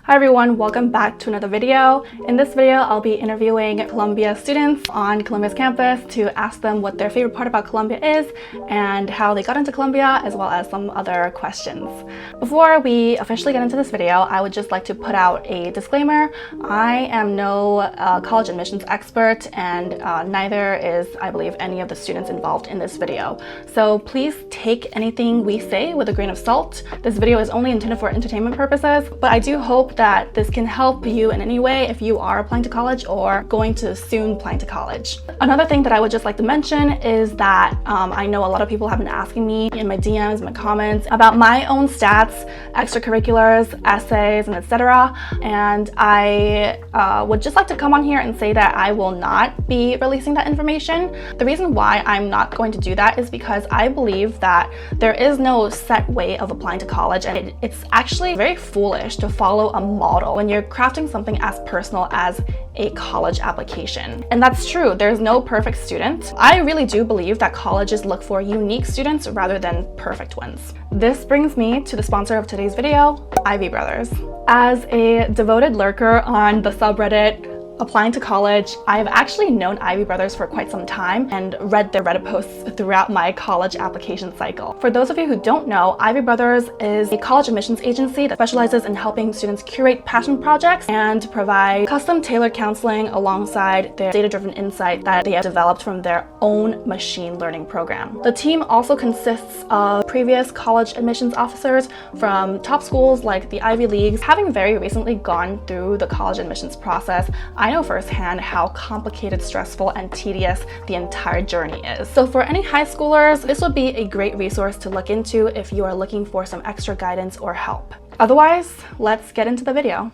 Hi everyone, welcome back to another video. In this video, I'll be interviewing Columbia students on Columbia's campus to ask them what their favorite part about Columbia is and how they got into Columbia, as well as some other questions. Before we officially get into this video, I would just like to put out a disclaimer. I am no college admissions expert, and neither is, I believe, any of the students involved in this video. So please take anything we say with a grain of salt. This video is only intended for entertainment purposes, but I do hope that this can help you in any way if you are applying to college or going to soon applying to college. Another thing that I would just like to mention is that I know a lot of people have been asking me in my DMs, my comments, about my own stats, extracurriculars, essays, and etc. And I would just like to come on here and say that I will not be releasing that information. The reason why I'm not going to do that is because I believe that there is no set way of applying to college, and it's actually very foolish to follow a model when you're crafting something as personal as a college application. And that's true, there's no perfect student. I really do believe that colleges look for unique students rather than perfect ones. This brings me to the sponsor of today's video, Ivy Brothers. As a devoted lurker on the subreddit applying to college, I've actually known Ivy Brothers for quite some time and read their Reddit posts throughout my college application cycle. For those of you who don't know, Ivy Brothers is a college admissions agency that specializes in helping students curate passion projects and provide custom tailored counseling alongside their data-driven insight that they have developed from their own machine learning program. The team also consists of previous college admissions officers from top schools like the Ivy Leagues. Having very recently gone through the college admissions process, I know firsthand how complicated, stressful, and tedious the entire journey is. So for any high schoolers, this would be a great resource to look into if you are looking for some extra guidance or help. Otherwise, let's get into the video.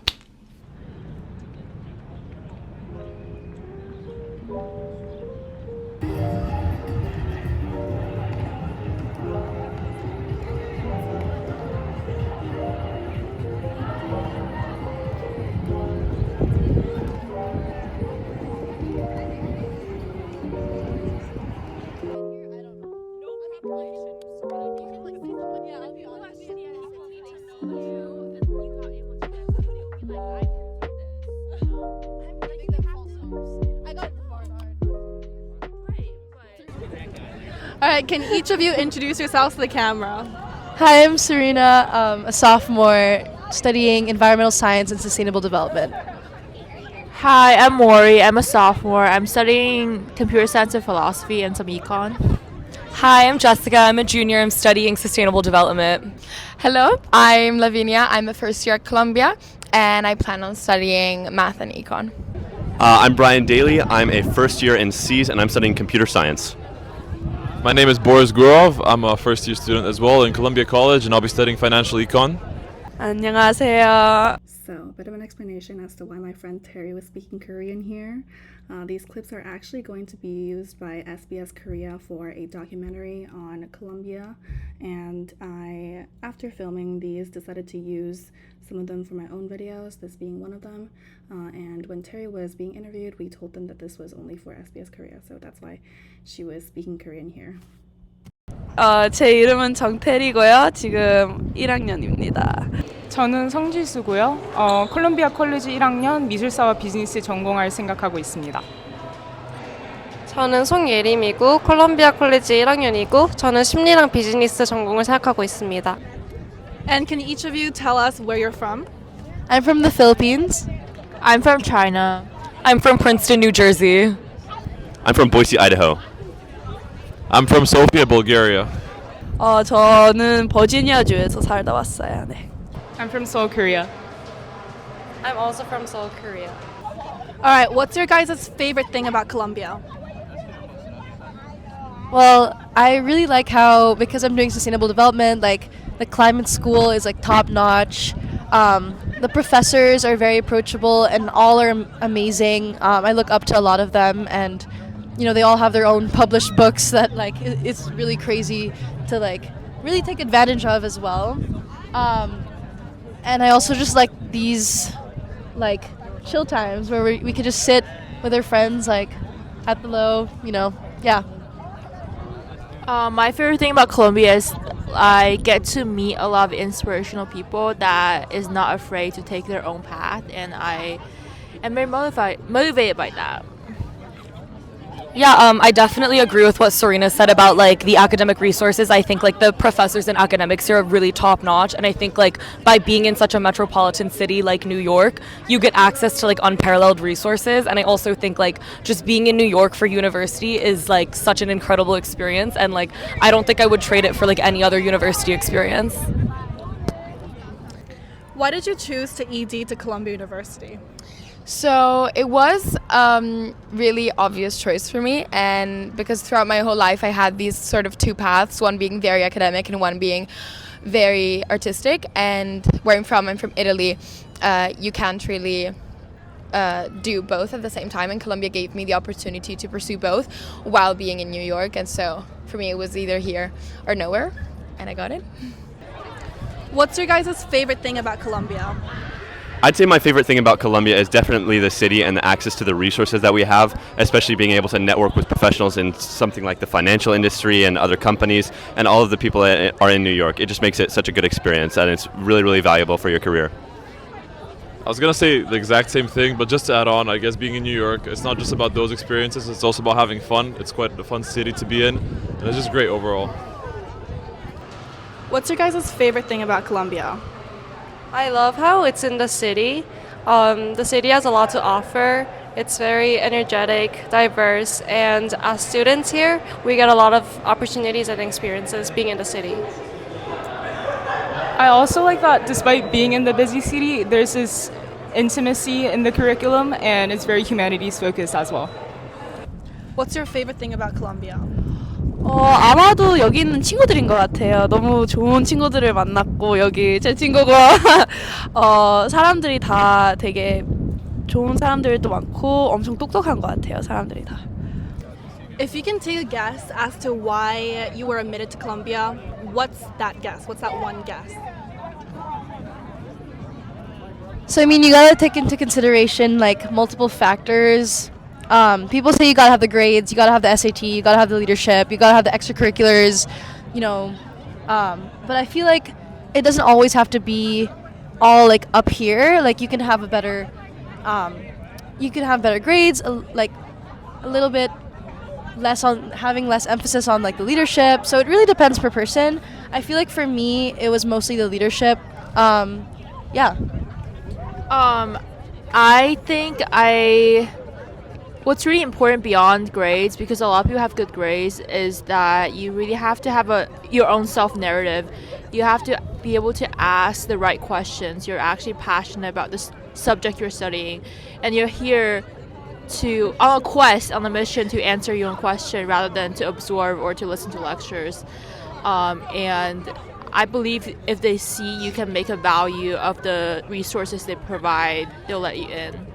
Alright, can each of you introduce yourselves to the camera? Hi, I'm Serena, a sophomore studying environmental science and sustainable development. Hi, I'm Mori. I'm a sophomore. I'm studying computer science and philosophy and some econ. Hi, I'm Jessica. I'm a junior. I'm studying sustainable development. Hello, I'm Lavinia. I'm a first year at Columbia, and I plan on studying math and econ. I'm Brian Daly. I'm a first year in C's, and I'm studying computer science. My name is Boris Gurov. I'm a first year student as well in Columbia College, and I'll be studying financial econ. 안녕하세요. So, a bit of an explanation as to why my friend Terry was speaking Korean here. These clips are actually going to be used by SBS Korea for a documentary on Columbia, and I, after filming these, decided to use some of them for my own videos, this being one of them. And when Terry was being interviewed, we told them that this was only for SBS Korea, so that's why she was speaking Korean here. 제 이름은 정태리고요. 지금 1학년입니다. 저는 성지수고요. 콜롬비아 콜리지 1학년 미술사와 비즈니스 전공할 생각하고 있습니다. 저는 송예림이고 콜롬비아 콜리지 1학년이고 저는 심리랑 비즈니스 전공을 생각하고 있습니다. And can each of you tell us where you're from? I'm from the Philippines. I'm from China. I'm from Princeton, New Jersey. I'm from Boise, Idaho. I'm from Sofia, Bulgaria. 저는 버지니아주에서 살다 왔어요. 네. I'm from Seoul, Korea. I'm also from Seoul, Korea. Alright, what's your guys' favorite thing about Columbia? Well, I really like how, because I'm doing sustainable development, like the climate school is like top notch. The professors are very approachable and all are amazing. I look up to a lot of them, and you know, they all have their own published books that like it's really crazy to like really take advantage of as well. And I also just like these like chill times where we could just sit with our friends like at the low, you know, yeah. My favorite thing about Colombia is I get to meet a lot of inspirational people that is not afraid to take their own path, and I am very motivated by that. Yeah, I definitely agree with what Serena said about like the academic resources. I think like the professors and academics here are really top notch, and I think like by being in such a metropolitan city like New York, you get access to like unparalleled resources. And I also think like just being in New York for university is like such an incredible experience, and like I don't think I would trade it for like any other university experience. Why did you choose to ED to Columbia University? So it was really obvious choice for me, and because throughout my whole life I had these sort of two paths, one being very academic and one being very artistic. And where I'm from Italy, you can't really do both at the same time, and Columbia gave me the opportunity to pursue both while being in New York. And so for me it was either here or nowhere, and I got it. What's your guys' favorite thing about Columbia? I'd say my favorite thing about Columbia is definitely the city and the access to the resources that we have, especially being able to network with professionals in something like the financial industry and other companies, and all of the people that are in New York. It just makes it such a good experience, and it's really, really valuable for your career. I was gonna say the exact same thing, but just to add on, I guess being in New York, it's not just about those experiences, it's also about having fun. It's quite a fun city to be in, and it's just great overall. What's your guys' favorite thing about Columbia? I love how it's in the city. The city has a lot to offer. It's very energetic, diverse, and as students here, we get a lot of opportunities and experiences being in the city. I also like that despite being in the busy city, there's this intimacy in the curriculum, and it's very humanities focused as well. What's your favorite thing about Columbia? 아마도 여기 있는 친구들인 것 같아요. 너무 좋은 친구들을 만났고, 여기 제 친구가 사람들이 다 되게 좋은 사람들도 많고 엄청 똑똑한 것 같아요. 사람들이 다. If you can take a guess as to why you were admitted to Columbia, what's that guess? What's that one guess? So I mean, you gotta take into consideration like multiple factors. People say you gotta have the grades, you gotta have the SAT, you gotta have the leadership, you gotta have the extracurriculars, you know. But I feel like it doesn't always have to be all like up here. Like you can have better grades, like a little bit less on having less emphasis on like the leadership. So it really depends per person. I feel like for me, it was mostly the leadership. Yeah. I think what's really important beyond grades, because a lot of people have good grades, is that you really have to have your own self-narrative. You have to be able to ask the right questions. You're actually passionate about this subject you're studying, and you're here on a quest, on a mission to answer your own question rather than to absorb or to listen to lectures. And I believe if they see you can make a value of the resources they provide, they'll let you in.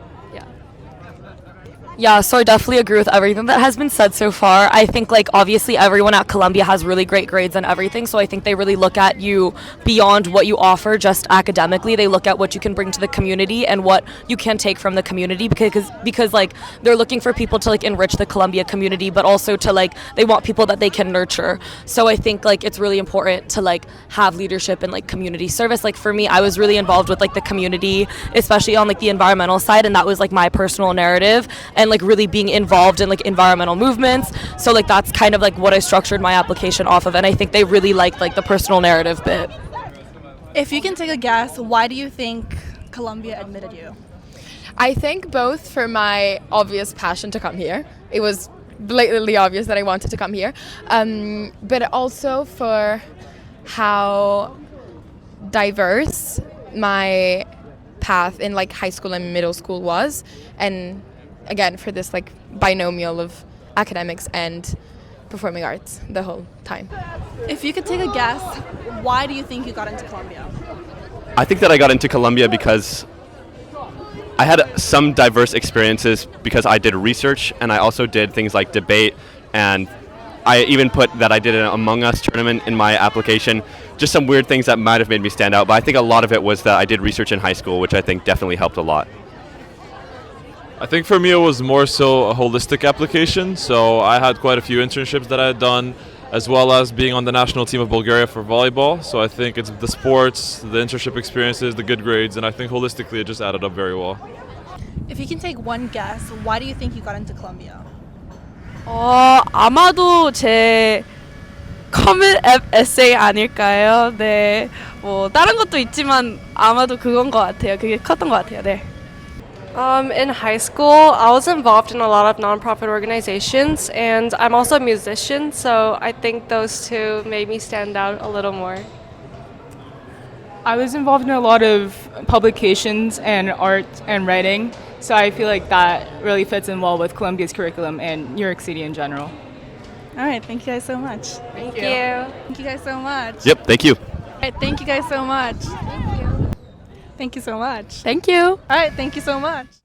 Yeah, so I definitely agree with everything that has been said so far. I think like obviously everyone at Columbia has really great grades and everything, so I think they really look at you beyond what you offer just academically. They look at what you can bring to the community and what you can take from the community, because like they're looking for people to like enrich the Columbia community, but also to like they want people that they can nurture. So I think like it's really important to like have leadership and like community service. Like for me, I was really involved with like the community, especially on like the environmental side, and that was like my personal narrative, and like really being involved in like environmental movements. So like that's kind of like what I structured my application off of, and I think they really liked like the personal narrative bit. If you can take a guess, why do you think Columbia admitted you? I think both for my obvious passion to come here. It was blatantly obvious that I wanted to come here, but also for how diverse my path in like high school and middle school was, and again for this like binomial of academics and performing arts the whole time. If you could take a guess, why do you think you got into Columbia? I think that I got into Columbia because I had some diverse experiences, because I did research and I also did things like debate, and I even put that I did an Among Us tournament in my application. Just some weird things that might have made me stand out, but I think a lot of it was that I did research in high school, which I think definitely helped a lot. I think for me it was more so a holistic application. So I had quite a few internships that I had done, as well as being on the national team of Bulgaria for volleyball. So I think it's the sports, the internship experiences, the good grades, and I think holistically it just added up very well. If you can take one guess, why do you think you got into Columbia? 아마도 제 커밋 앱 에세이 아닐까요? 네. 뭐 다른 것도 있지만 아마도 그건 것 같아요. 그게 컸던 것 같아요. 네. In high school, I was involved in a lot of nonprofit organizations, and I'm also a musician, so I think those two made me stand out a little more. I was involved in a lot of publications and art and writing, so I feel like that really fits in well with Columbia's curriculum and New York City in general. All right, thank you guys so much. Thank you. Thank you guys so much. Yep, thank you. All right, thank you guys so much. Thank you so much. Thank you. All right, thank you so much.